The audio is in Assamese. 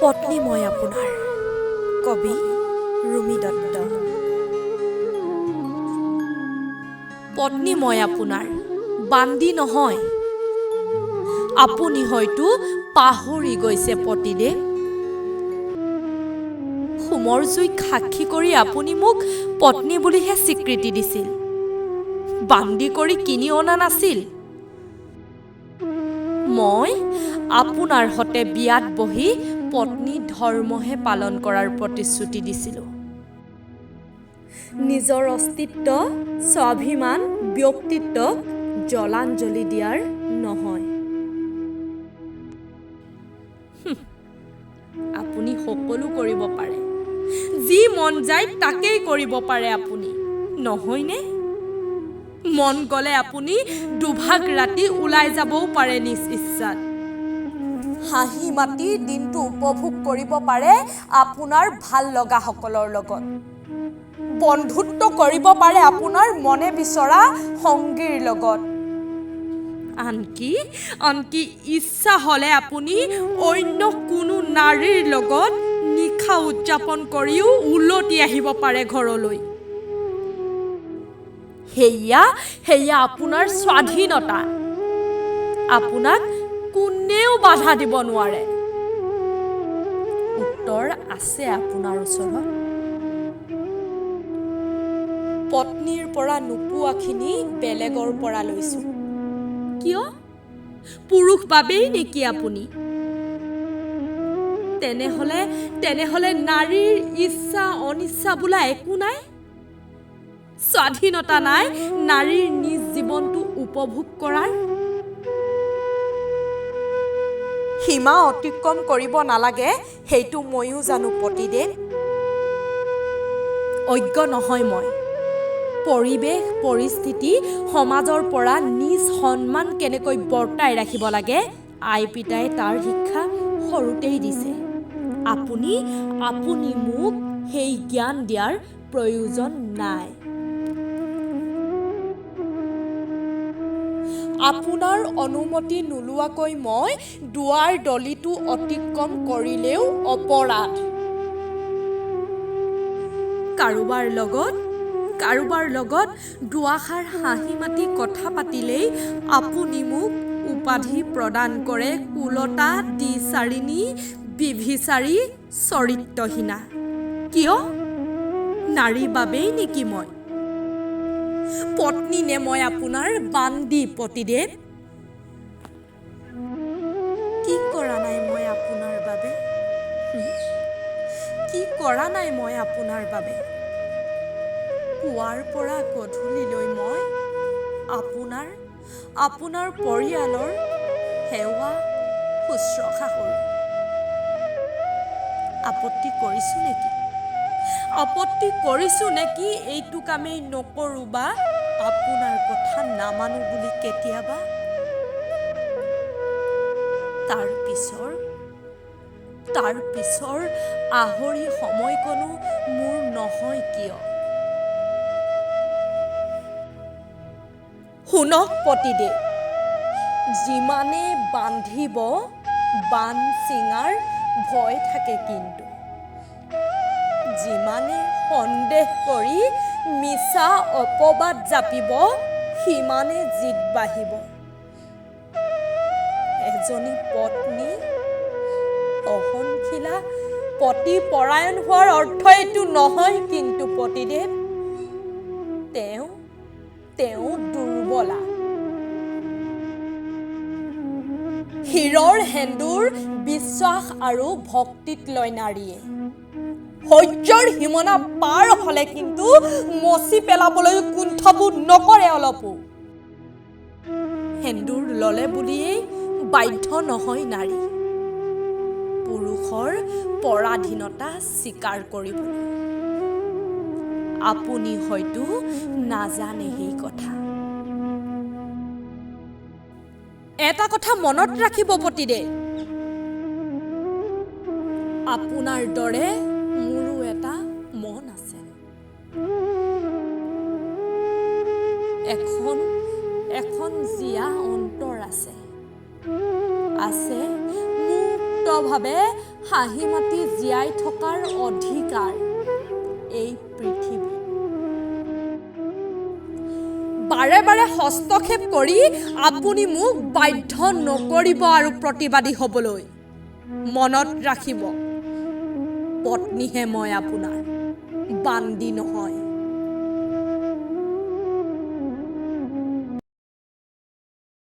পত্নী মই আপোনাৰ কবি ৰুমি দত্ত। পত্নী মই আপোনাৰ বান্দি নহয়। আপুনি হয়তো পাহৰি গৈছে পতিদেৱ। হোমৰ জুইক সাক্ষী কৰি আপুনি মোক পত্নী বুলিহে স্বীকৃতি দিছিল, বান্দি কৰি কিনি অনা নাছিল। মই আপোনাৰ সতে বিয়াত বহি পত্নী ধৰ্মহে পালন কৰাৰ প্ৰতিশ্ৰুতি দিছিলোঁ। নিজৰ অস্তিত্ব, স্বাভিমান, ব্যক্তিত্বক জলাঞ্জলি দিয়াৰ নহয়। আপুনি সকলো কৰিব পাৰে, যি মন যায় তাকেই কৰিব পাৰে আপুনি, নহয়নে? মন গ'লে আপুনি দুভাগ ৰাতি ওলাই যাবও পাৰে নিজ ইচ্ছাত। হাঁহি মাতি দিনটো উপভোগ কৰিব পাৰে আপোনাৰ ভাল লগাসকলৰ লগত। বন্ধুত্ব কৰিব পাৰে আপোনাৰ মনে বিচৰা সংগীৰ লগত। আনকি ইচ্ছা হ'লে আপুনি অন্য কোনো নাৰীৰ লগত নিশা উদযাপন কৰিও উলটি আহিব পাৰে ঘৰলৈ। সেয়া আপোনাৰ স্বাধীনতা। আপোনাক কোনেও বাধা দিব নোৱাৰে। উত্তৰ আছে আপোনাৰ ওচৰত। পত্নীৰ পৰা নোপোৱাখিনি বেলেগৰ পৰা লৈছোঁ। কিয়? পুৰুষ বাবেই নেকি আপুনি? তেনেহ'লে নাৰীৰ ইচ্ছা অনিচ্ছা বোলা একো নাই? স্বাধীনতা নাই নাৰীৰ নিজ জীৱনটো উপভোগ কৰাৰ? সীমা অতিক্ৰম কৰিব নালাগে সেইটো ময়ো জানো পতিদেৱ। অজ্ঞ নহয় মই। পৰিৱেশ পৰিস্থিতি সমাজৰ পৰা নিজ সন্মান কেনেকৈ বৰ্তাই ৰাখিব লাগে আই পিতাই তাৰ শিক্ষা সৰুতেই দিছে। আপুনি মোক সেই জ্ঞান দিয়াৰ প্ৰয়োজন নাই। আপোনাৰ অনুমতি নোলোৱাকৈ মই দুৱাৰ দলিটো অতিক্ৰম কৰিলেও অপৰাধ। কাৰোবাৰ লগত দুআষাৰ হাঁহি মাতি কথা পাতিলেই আপুনি মোক উপাধি প্ৰদান কৰে কুলতা দ্বিচাৰিণী বিভিচাৰী চৰিত্ৰহীনা। কিয়? নাৰীৰ বাবেই নেকি মই? পত্নী নে মই আপোনাৰ বান্দি পতিদেৱ? কি কৰা নাই মই আপোনাৰ বাবে? কি কৰা নাই মই আপোনাৰ বাবে? পুৱাৰ পৰা গধূলিলৈ মই আপোনাৰ পৰিয়ালৰ সেৱা শুশ্ৰূষা কৰোঁ। আপত্তি কৰিছোঁ নেকি এইটো কামেই নকৰোঁ বা আপোনাৰ কথা নামানো বুলি কেতিয়াবা? তাৰ পিছৰ আহৰি সময়কণো মোৰ নহয় কিয়? শুনক পতিদেৱ, যিমানে বান্ধিব বান চিঙাৰ ভয় থাকে, কিন্তু যিমানে সন্দেহ কৰি মিছা অপবাদ জাপিব সিমানে জিদ বাঢ়িব। এজনী পত্নী সহনশীলা পতিপৰায়ণ হোৱাৰ অৰ্থ এইটো নহয় কিন্তু পতিদেৱ। তেওঁ দুৰ্বলা। শিৰৰ সেন্দুৰ বিশ্বাস আৰু ভক্তিত লয় নাৰীয়ে। সহ্যৰ সীমনা পাৰ হ'লে কিন্তু মচি পেলাবলৈ কুণ্ঠবোধ নকৰে অলপো। সেন্দুৰ ল'লে বুলিয়েই বাধ্য নহয় নাৰী পুৰুষৰ পৰাধীনতা স্বীকাৰ কৰিবলৈ। আপুনি হয়তো নাজানে সেই কথা। এটা কথা মনত ৰাখিব পতিদেৱ, আপোনাৰ দৰে মোৰো এটা মন আছে। এখন জীয়া অন্তৰ আছে মুক্ত স্বতন্ত্ৰভাৱে হাঁহি মাতি জীয়াই থকাৰ অধিকাৰ এই পৃথিৱী। বাৰে বাৰে হস্তক্ষেপ কৰি আপুনি মোক বাধ্য নকৰিব আৰু প্ৰতিবাদী হ'বলৈ। মনত ৰাখিব, পত্নীহে মই আপোনাৰ, বান্দী নহয়।